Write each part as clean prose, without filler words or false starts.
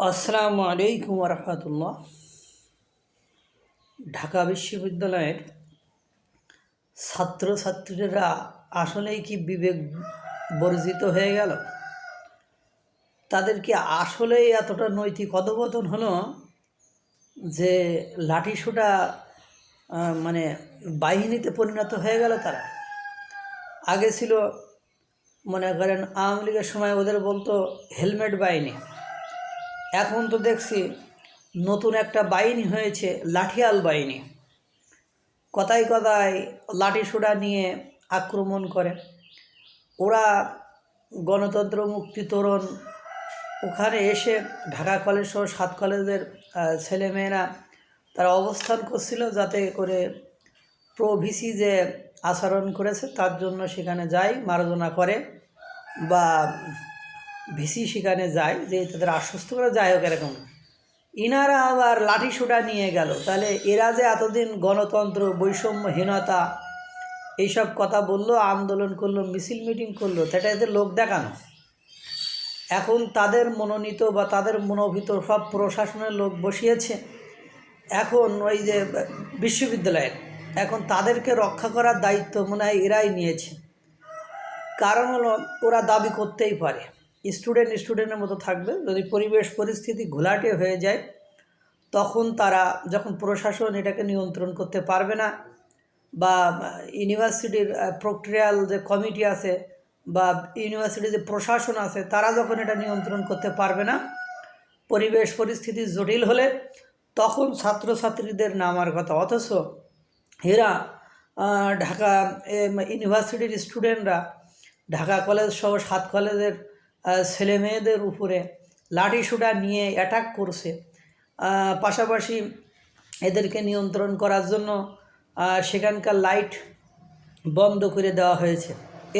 আসসালামু আলাইকুম রহমতুল্লাহ। ঢাকা বিশ্ববিদ্যালয়ের ছাত্রছাত্রীরা আসলেই কি বিবেক বর্জিত হয়ে গেল? তাদের কি আসলেই এতটা নৈতিক অধঃপতন হলো যে লাঠিসোঁটা মানে বাহিনীতে পরিণত হয়ে গেল তারা? আগে ছিল, মনে করেন আওয়ামী লীগের সময় ওদের বলতো হেলমেট বাহিনী, এখন তো দেখছি নতুন একটা বাহিনী হয়েছে লাঠিয়াল বাহিনী। কথায় কথায় লাঠিসোঁটা নিয়ে আক্রমণ করে। ওরা গণতন্ত্র মুক্তি তোরণ ওখানে এসে ঢাকা কলেজ সহ 7 কলেজের ছেলেমেয়েরা তারা অবস্থান করছিল, যাতে করে প্রো ভিসি যে আচরণ করেছে তার জন্য সেখানে যায়, মার্জনা করে বা ভিসি সেখানে যায় যে তাদের আশ্বস্ত করে, যাই হোক এরকম। ইনারা আবার লাঠিসোঁটা নিয়ে গেল। তাহলে এরা যে এতদিন গণতন্ত্র, বৈষম্যহীনতা এইসব কথা বললো, আন্দোলন করলো, মিছিল মিটিং করলো, সেটা এদের লোক দেখানো। এখন তাদের মনোনীত বা তাদের মনোভূত সব প্রশাসনের লোক বসিয়েছে এখন ওই যে বিশ্ববিদ্যালয়ের, এখন তাদেরকে রক্ষা করার দায়িত্ব মনে হয় এরাই নিয়েছে। কারণ হলো ওরা দাবি করতেই পারে স্টুডেন্টের মতো থাকবে। যদি পরিবেশ পরিস্থিতি ঘোলাটে হয়ে যায়, তখন তারা যখন প্রশাসন এটাকে নিয়ন্ত্রণ করতে পারবে না, বা ইউনিভার্সিটির প্রক্রিয়াল যে কমিটি আছে বা ইউনিভার্সিটির যে প্রশাসন আছে, তারা যখন এটা নিয়ন্ত্রণ করতে পারবে না, পরিবেশ পরিস্থিতি জটিল হলে তখন ছাত্রছাত্রীদের নামার কথা। অথচ এরা ঢাকা ইউনিভার্সিটির স্টুডেন্টরা ঢাকা কলেজ সহ 7 কলেজের ছেলে মেয়েদের উপরে লাঠিসোঁটা নিয়ে অ্যাটাক করছে। পাশাপাশি এদেরকে নিয়ন্ত্রণ করার জন্য সেখানকার লাইট বন্ধ করে দেওয়া হয়েছে।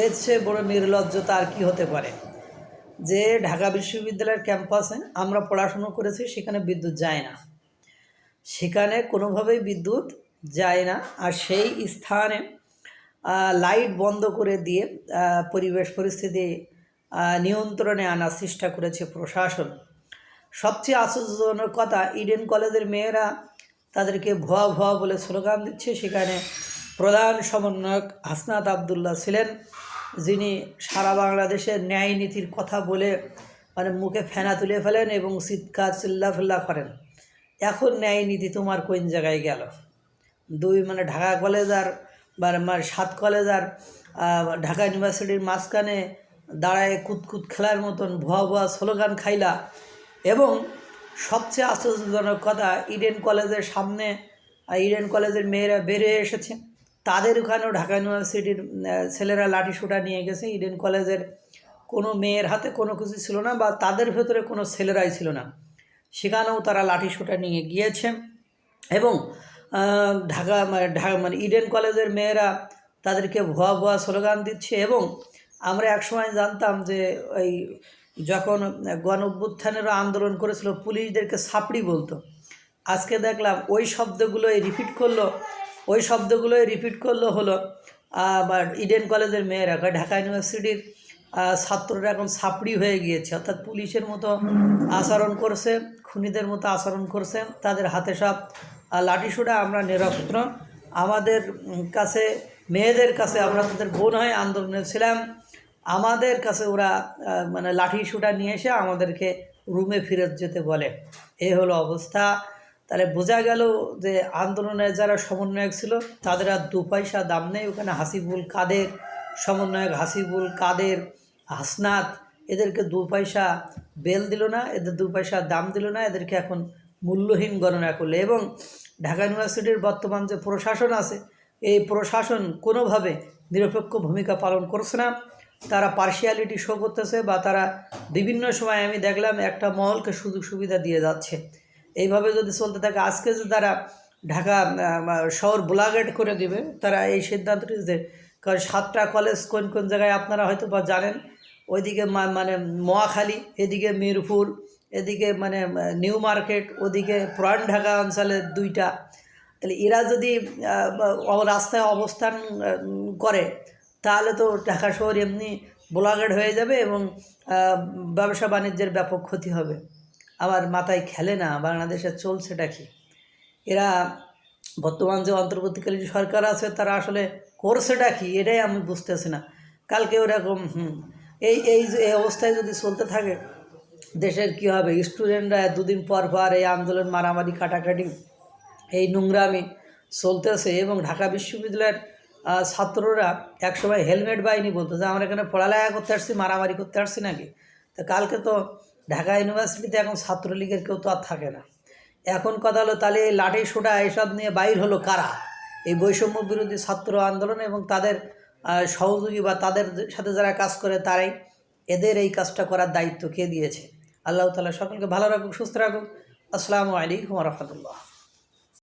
এর চেয়ে বড় নির্লজ্জতা আর কি হতে পারে? যে ঢাকা বিশ্ববিদ্যালয়ের ক্যাম্পাসে আমরা পড়াশুনো করেছি, সেখানে বিদ্যুৎ যায় না, সেখানে কোনোভাবেই বিদ্যুৎ যায় না। আর সেই স্থানে লাইট বন্ধ করে দিয়ে পরিবেশ পরিস্থিতি নিয়ন্ত্রণে আনার চেষ্টা করেছে প্রশাসন। সবচেয়ে আশ্চর্যজনক কথা, ইডেন কলেজের মেয়েরা তাদেরকে ভুয়া ভুয়া বলে স্লোগান দিচ্ছে। সেখানে প্রধান সমন্বয়ক হাসনাত আবদুল্লাহ ছিলেন, যিনি সারা বাংলাদেশের ন্যায় নীতির কথা বলে মানে মুখে ফেনা তুলে ফেলেন এবং চিৎকার চিল্লাফিল্লা করেন। এখন ন্যায় নীতি তোমার কোন জায়গায় গেল? মানে ঢাকা কলেজ আর 7 কলেজ আর ঢাকা ইউনিভার্সিটির মাঝখানে দাঁড়ায় কুতকুত খেলার মতন ভুয়া ভুয়া স্লোগান খাইলা। এবং সবচেয়ে আশ্চর্যজনক কথা, ইডেন কলেজের সামনে ইডেন কলেজের মেয়েরা বেরিয়ে এসেছে, তাদের ওখানেও ঢাকা ইউনিভার্সিটির ছেলেরা লাঠিসোঁটা নিয়ে গেছে। ইডেন কলেজের কোনো মেয়ের হাতে কোনো কিছু ছিল না, বা তাদের ভেতরে কোনো ছেলেরাই ছিল না, সেখানেও তারা লাঠিসোঁটা নিয়ে গিয়েছে। এবং ঢাকা মানে ইডেন কলেজের মেয়েরা তাদেরকে ভুয়া ভুয়া স্লোগান দিচ্ছে। এবং আমরা একসময় জানতাম যে ওই যখন গণ অভ্যুত্থানেরও আন্দোলন করেছিল, পুলিশদেরকে ছাপড়ি বলতো। আজকে দেখলাম ওই শব্দগুলোই রিপিট করলো হলো ইডেন কলেজের মেয়েরা। ঢাকা ইউনিভার্সিটির ছাত্ররা এখন ছাপড়ি হয়ে গিয়েছে, অর্থাৎ পুলিশের মতো আচরণ করছে, খুনিদের মতো আচরণ করছে। তাদের হাতে সব লাঠিসোঁটা। আমরা নিরস্ত্র, আমাদের কাছে মেয়েদের কাছে, আমরা তাদের বোন হয়ে আন্দোলনে ছিলাম, আমাদের কাছে ওরা মানে লাঠিসোঁটা নিয়ে এসে আমাদেরকে রুমে ফিরত যেতে বলে। এই হলো অবস্থা। তাহলে বোঝা গেল যে আন্দোলনের যারা সমন্বয়ক ছিল তাদের আর 2 পয়সা দাম নেই। ওখানে হাসিবুল কাদের সমন্বয়ক, হাসিবুল কাদের, হাসনাত, এদেরকে 2 পয়সা বেল দিল না, এদের 2 পয়সা দাম দিল না, এদেরকে এখন মূল্যহীন গণনা করলে। এবং ঢাকা ইউনিভার্সিটির বর্তমান যে প্রশাসন আছে, এই প্রশাসন কোনোভাবে নিরপেক্ষ ভূমিকা পালন করছে না, তারা পার্শিয়ালিটি শো করতেছে, বা তারা বিভিন্ন সময় আমি দেখলাম একটা মহলকে সুযোগ সুবিধা দিয়ে যাচ্ছে। এইভাবে যদি চলতে থাকে, আজকে যে তারা ঢাকা শহর ব্লকেট করে দিবে, তারা এই সিদ্ধান্তটি যে, কারণ 7টা কলেজ কোন কোন জায়গায় আপনারা হয়তো বা জানেন, ওইদিকে মানে মহাখালী, এদিকে মিরপুর, এদিকে মানে নিউ মার্কেট, ওদিকে পুরান ঢাকা অঞ্চলের 2টা। তাহলে এরা যদি রাস্তায় অবস্থান করে, তাহলে তো ঢাকা শহর এমনি ব্লকেট হয়ে যাবে এবং ব্যবসা বাণিজ্যের ব্যাপক ক্ষতি হবে। আমার মাথায় খেলে না বাংলাদেশে চলছেটা কি। এরা বর্তমান যে অন্তর্বর্তীকালীন সরকার আছে তারা আসলে করছেটা কি এটাই আমি বুঝতেছি না। কালকে ওরকম এই অবস্থায় যদি চলতে থাকে দেশের কী হবে। স্টুডেন্টরা দুদিন পর পর এই আন্দোলন, মারামারি, কাটাকাটি, এই নোংরামি চলতেছে। এবং ঢাকা বিশ্ববিদ্যালয়ের ছাত্ররা একসময় হেলমেট বাহিনী বলতো যে আমরা এখানে পড়ালেখা করতে আসছি, মারামারি করতে আসছি নাকি। তো কালকে তো ঢাকা ইউনিভার্সিটিতে এখন ছাত্রলীগের কেউ তো আর থাকে না। এখন কথা হলো তাহলে এই লাঠি সোটা এসব নিয়ে বাইর হলো কারা? এই বৈষম্য বিরোধী ছাত্র আন্দোলন এবং তাদের সহযোগী বা তাদের সাথে যারা কাজ করে তারাই। এদের এই কাজটা করার দায়িত্ব কে দিয়েছে? আল্লাহ তাআলা সকলকে ভালো রাখুক, সুস্থ রাখুক। আসসালামু আলাইকুম ওয়া রাহমাতুল্লাহ।